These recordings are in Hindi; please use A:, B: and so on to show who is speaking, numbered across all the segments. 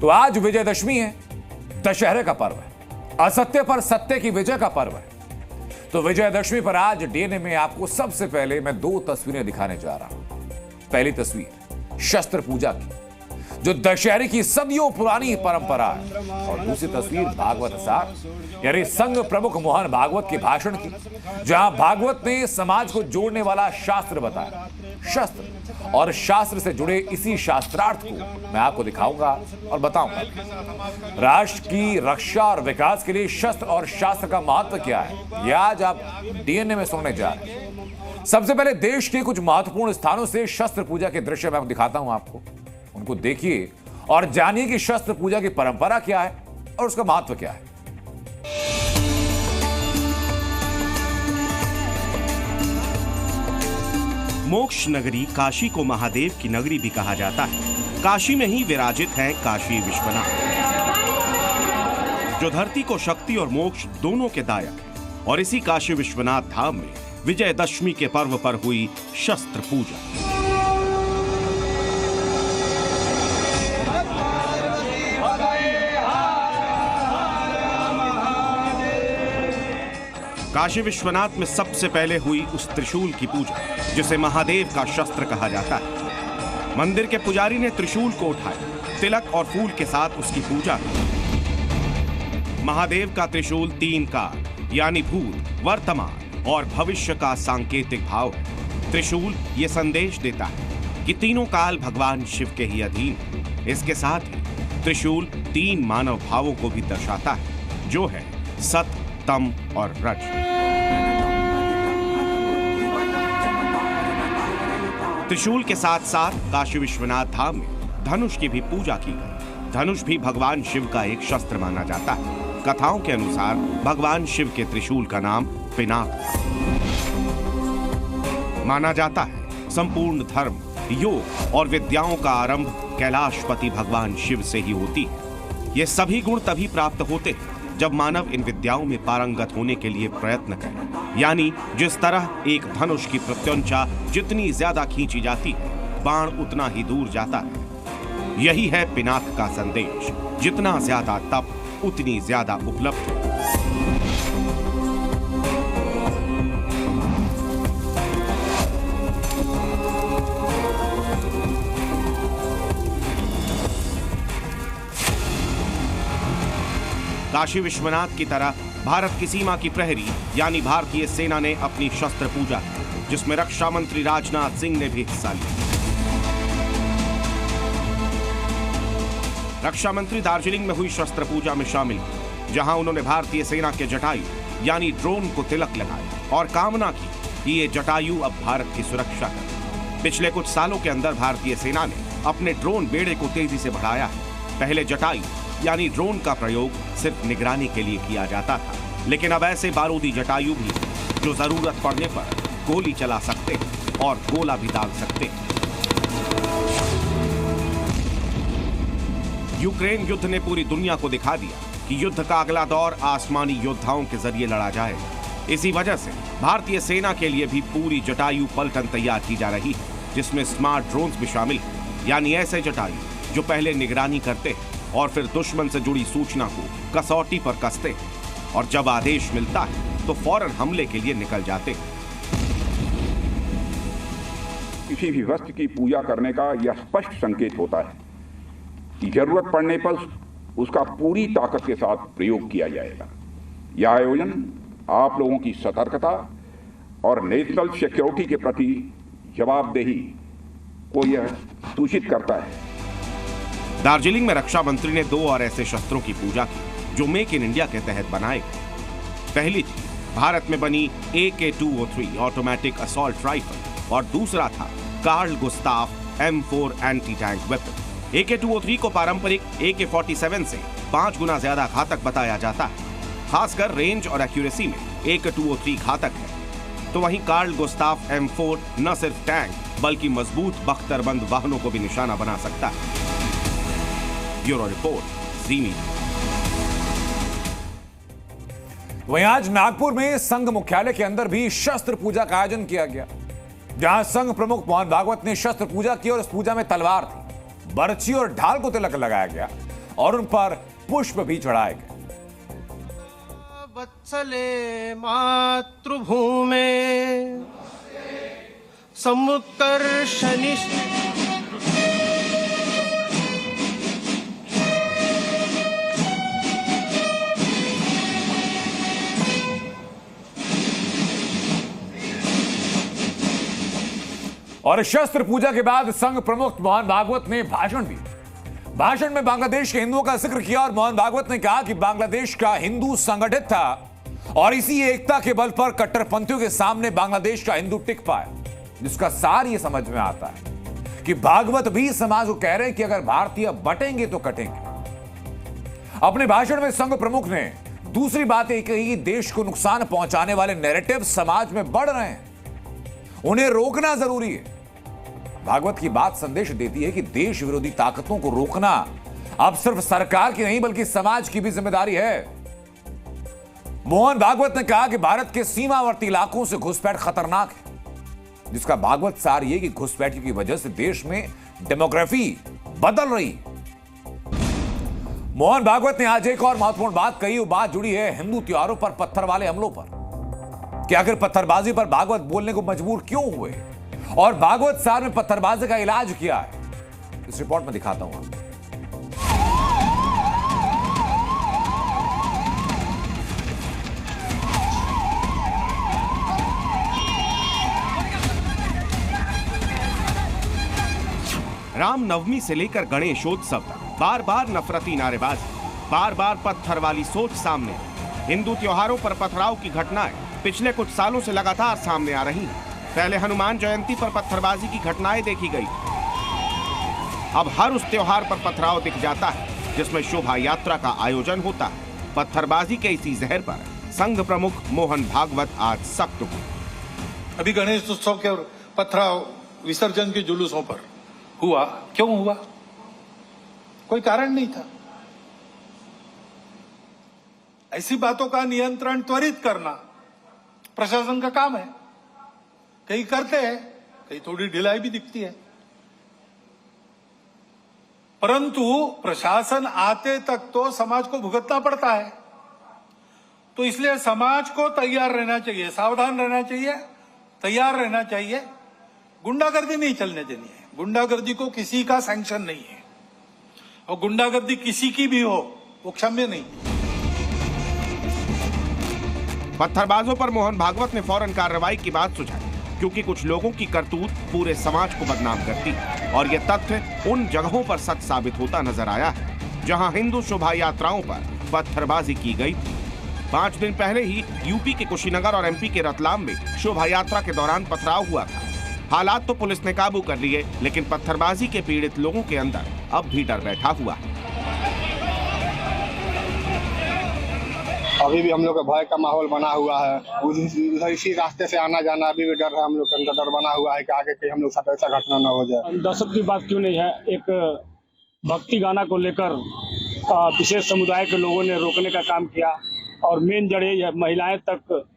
A: तो आज विजयदशमी है, दशहरे का पर्व है, असत्य पर सत्य की विजय का पर्व है। तो विजयदशमी पर आज डीएनए में आपको सबसे पहले मैं 2 तस्वीरें दिखाने जा रहा हूं। पहली तस्वीर शस्त्र पूजा की, जो दशहरे की सदियों पुरानी परंपरा है, और दूसरी तस्वीर भागवत सार यानी संघ प्रमुख मोहन भागवत के भाषण की, जहां भागवत ने समाज को जोड़ने वाला शास्त्र बताया। शस्त्र और शास्त्र से जुड़े इसी शास्त्रार्थ को मैं आपको दिखाऊंगा और बताऊंगा। राष्ट्र की रक्षा और विकास के लिए शस्त्र और शास्त्र का महत्व क्या है, यह आज आप डीएनए में सुनने जा रहे हैं। सबसे पहले देश के कुछ महत्वपूर्ण स्थानों से शस्त्र पूजा के दृश्य मैं दिखाता हूं आपको, उनको देखिए और जानिए कि शस्त्र पूजा की परंपरा क्या है और उसका महत्व क्या है।
B: मोक्ष नगरी काशी को महादेव की नगरी भी कहा जाता है। काशी में ही विराजित है काशी विश्वनाथ, जो धरती को शक्ति और मोक्ष दोनों के दायक है। और इसी काशी विश्वनाथ धाम में विजयदशमी के पर्व पर हुई शस्त्र पूजा। काशी विश्वनाथ में सबसे पहले हुई उस त्रिशूल की पूजा, जिसे महादेव का शस्त्र कहा जाता है। मंदिर के पुजारी ने त्रिशूल को उठाया, तिलक और फूल के साथ उसकी पूजा की। महादेव का त्रिशूल 3 काल यानी भूत, वर्तमान और भविष्य का सांकेतिक भाव है। त्रिशूल ये संदेश देता है कि तीनों काल भगवान शिव के ही अधीन है। इसके साथ ही त्रिशूल 3 मानव भावों को भी दर्शाता है, जो है सत, तम और रज। त्रिशूल के साथ साथ काशी विश्वनाथ धाम में धनुष की भी पूजा की गई। धनुष भी भगवान शिव का एक शस्त्र माना जाता है। कथाओं के अनुसार भगवान शिव के त्रिशूल का नाम पिनाक था। माना जाता है संपूर्ण धर्म, योग और विद्याओं का आरंभ कैलाशपति भगवान शिव से ही होती है। ये सभी गुण तभी प्राप्त होते हैं जब मानव इन विद्याओं में पारंगत होने के लिए प्रयत्न करे। यानी जिस तरह एक धनुष की प्रत्यंचा जितनी ज्यादा खींची जाती है, बाण उतना ही दूर जाता है। यही है पिनाक का संदेश, जितना ज्यादा तप उतनी ज्यादा उपलब्धि। काशी विश्वनाथ की तरह भारत की सीमा की प्रहरी यानी भारतीय सेना ने अपनी शस्त्र पूजा की, जिसमें रक्षा मंत्री राजनाथ सिंह ने भी हिस्सा लिया। रक्षा मंत्री दार्जिलिंग में हुई शस्त्र पूजा में शामिल हुए, जहां उन्होंने भारतीय सेना के जटायु यानी ड्रोन को तिलक लगाया और कामना की कि ये जटायु अब भारत की सुरक्षा करे। पिछले कुछ सालों के अंदर भारतीय सेना ने अपने ड्रोन बेड़े को तेजी से बढ़ाया है। पहले जटायु यानी ड्रोन का प्रयोग सिर्फ निगरानी के लिए किया जाता था, लेकिन अब ऐसे बारूदी जटायु भी जो जरूरत पड़ने पर गोली चला सकते हैं और गोला भी दाग सकते हैं। यूक्रेन युद्ध ने पूरी दुनिया को दिखा दिया कि युद्ध का अगला दौर आसमानी योद्धाओं के जरिए लड़ा जाएगा। इसी वजह से भारतीय सेना के लिए भी पूरी जटायु पलटन तैयार की जा रही है, जिसमें स्मार्ट ड्रोन्स भी शामिल हैं, यानी ऐसे जटायु जो पहले निगरानी करते हैं और फिर दुश्मन से जुड़ी सूचना को कसौटी पर कसते हैं, और जब आदेश मिलता है तो फौरन हमले के लिए निकल जाते हैं।
C: किसी भी वस्तु की पूजा करने का यह स्पष्ट संकेत होता है कि जरूरत पड़ने पर उसका पूरी ताकत के साथ प्रयोग किया जाएगा। यह आयोजन आप लोगों की सतर्कता और नेशनल सिक्योरिटी के प्रति जवाबदेही को यह सूचित करता है।
B: दार्जिलिंग में रक्षा मंत्री ने 2 और ऐसे शस्त्रों की पूजा की जो मेक इन इंडिया के तहत बनाए गए। पहली थी भारत में बनी AK-203 ऑटोमेटिक असॉल्ट राइफल और दूसरा था Carl Gustaf M4 anti tank weapon. AK-203 को पारंपरिक AK-47 से 5 गुना ज्यादा घातक बताया जाता है। खासकर रेंज और एक्यूरेसी में AK-203 घातक है, तो वहीं कार्ल गुस्ताफ M4 न सिर्फ टैंक बल्कि मजबूत बख्तरबंद वाहनों को भी निशाना बना सकता है। ब्यूरो रिपोर्ट, जी मीडिया।
A: वहीं आज नागपुर में संघ मुख्यालय के अंदर भी शस्त्र पूजा का आयोजन किया गया, जहां संघ प्रमुख मोहन भागवत ने शस्त्र पूजा की और इस पूजा में तलवार थी, बर्छी और ढाल को तिलक लगाया गया और उन पर पुष्प भी चढ़ाए गए।
D: वत्सले मातृभूमे समुत्कर्षणि
A: और शस्त्र पूजा के बाद संघ प्रमुख मोहन भागवत ने भाषण दिया। भाषण में बांग्लादेश के हिंदुओं का जिक्र किया और मोहन भागवत ने कहा कि बांग्लादेश का हिंदू संगठित था और इसी एकता के बल पर कट्टरपंथियों के सामने बांग्लादेश का हिंदू टिक पाया, जिसका सार यह समझ में आता है कि भागवत भी समाज को कह रहे हैं कि अगर भारतीय बटेंगे तो कटेंगे। अपने भाषण में संघ प्रमुख ने दूसरी बात यह कही कि देश को नुकसान पहुंचाने वाले नैरेटिव समाज में बढ़ रहे हैं, उन्हें रोकना जरूरी है। भागवत की बात संदेश देती है कि देश विरोधी ताकतों को रोकना अब सिर्फ सरकार की नहीं बल्कि समाज की भी जिम्मेदारी है। मोहन भागवत ने कहा कि भारत के सीमावर्ती इलाकों से घुसपैठ खतरनाक है, जिसका भागवत सार यह कि घुसपैठ की वजह से देश में डेमोग्राफी बदल रही। मोहन भागवत ने आज एक और महत्वपूर्ण बात कही। वो बात जुड़ी है हिंदू त्योहारों पर पत्थर वाले हमलों पर कि आखिर पत्थरबाजी पर भागवत बोलने को मजबूर क्यों हुए और भागवत सार में पत्थरबाजी का इलाज किया है। इस रिपोर्ट में दिखाता हूं आपको।
B: रामनवमी से लेकर गणेशोत्सव तक बार बार नफरती नारेबाजी, बार बार पत्थर वाली सोच सामने। हिंदू त्योहारों पर पथराव की घटनाएं पिछले कुछ सालों से लगातार सामने आ रही हैं। पहले हनुमान जयंती पर पत्थरबाजी की घटनाएं देखी गई, अब हर उस त्योहार पर पथराव दिख जाता है जिसमें शोभा यात्रा का आयोजन होता है। पत्थरबाजी के इसी जहर पर संघ प्रमुख मोहन भागवत आज सख्त हुए।
E: अभी गणेश उत्सव के पथराव विसर्जन के जुलूसों पर हुआ, क्यों हुआ? कोई कारण नहीं था। ऐसी बातों का नियंत्रण त्वरित करना प्रशासन का काम है। कहीं करते हैं, कहीं थोड़ी ढिलाई भी दिखती है, परंतु प्रशासन आते तक तो समाज को भुगतना पड़ता है। तो इसलिए समाज को तैयार रहना चाहिए, सावधान रहना चाहिए, तैयार रहना चाहिए। गुंडागर्दी नहीं चलने देनी है। गुंडागर्दी को किसी का सैंक्शन नहीं है और गुंडागर्दी किसी की भी हो वो क्षम्य नहीं।
B: पत्थरबाजों पर मोहन भागवत ने फौरन कार्रवाई की बात सुझाई, क्योंकि कुछ लोगों की करतूत पूरे समाज को बदनाम करती है और यह तथ्य उन जगहों पर सच साबित होता नजर आया है जहां हिंदू शोभा यात्राओं पर पत्थरबाजी की गई थी। 5 दिन पहले ही यूपी के कुशीनगर और एमपी के रतलाम में शोभा यात्रा के दौरान पथराव हुआ था। हालात तो पुलिस ने काबू कर लिए, लेकिन पत्थरबाजी के पीड़ित लोगों के अंदर अब भी डर बैठा हुआ है।
F: अभी भी हम लोग का भय का माहौल बना हुआ है। उधर इसी रास्ते से आना जाना अभी भी डर है, हम लोग के अंदर डर बना हुआ है कि आगे कहीं हम लोग साथ ऐसा घटना न हो जाए।
G: दहशत की बात क्यों नहीं है। एक भक्ति गाना को लेकर विशेष समुदाय के लोगों ने रोकने का काम किया और मेन जड़ ये महिलाएं तक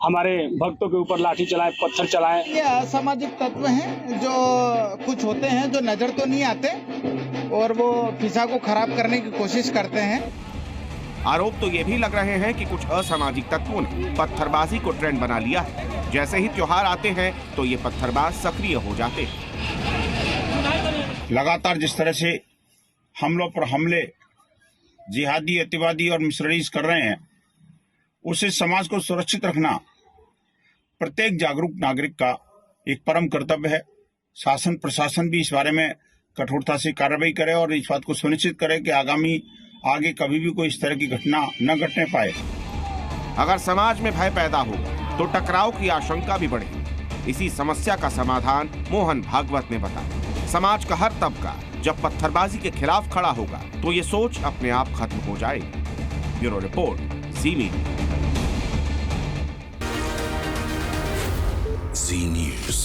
G: हमारे भक्तों के ऊपर लाठी चलाए, पत्थर चलाए।
H: ये असामाजिक तत्व हैं जो कुछ होते हैं जो नजर तो नहीं आते और वो फिजा को खराब करने की कोशिश करते हैं।
B: आरोप तो ये भी लग रहे हैं कि कुछ असामाजिक तत्वों ने पत्थरबाजी को ट्रेंड बना लिया है। जैसे ही त्योहार आते हैं तो ये पत्थरबाज सक्रिय हो जाते हैं।
I: लगातार जिस तरह से हमलों पर हमले जिहादी, अतिवादी और मिशनरीज कर रहे हैं, उससे समाज को सुरक्षित रखना प्रत्येक जागरूक नागरिक का एक परम कर्तव्य है। शासन प्रशासन भी इस बारे में कठोरता से कार्रवाई करे और इस बात को सुनिश्चित करे कि आगे कभी भी कोई इस तरह की घटना न घटने पाए।
B: अगर समाज में भय पैदा हो तो टकराव की आशंका भी बढ़ेगी। इसी समस्या का समाधान मोहन भागवत ने बताया। समाज का हर तबका जब पत्थरबाजी के खिलाफ खड़ा होगा तो ये सोच अपने आप खत्म हो जाएगी। ब्यूरो रिपोर्ट, ज़ी मीडिया।
J: Zee News.